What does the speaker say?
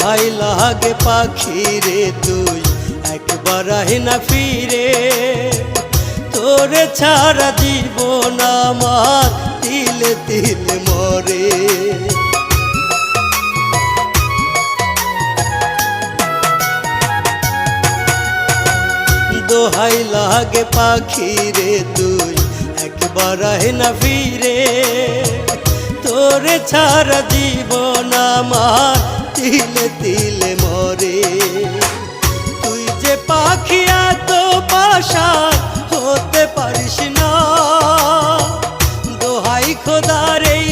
দোহাই লাগে পাখি রে তুই একবার আহে না ফিরে, তোরে ছাড়া জীবন আমার তিলে তিলে মরে। দোহাই লাগে পাখি রে তুই একবার আহে না ফিরে, তোরে ছাড়া জীবন আমার তিলে তিলে মরে। তুই যে পাখি এত পাশান হতে পারিস না, দোহাই খোদার এই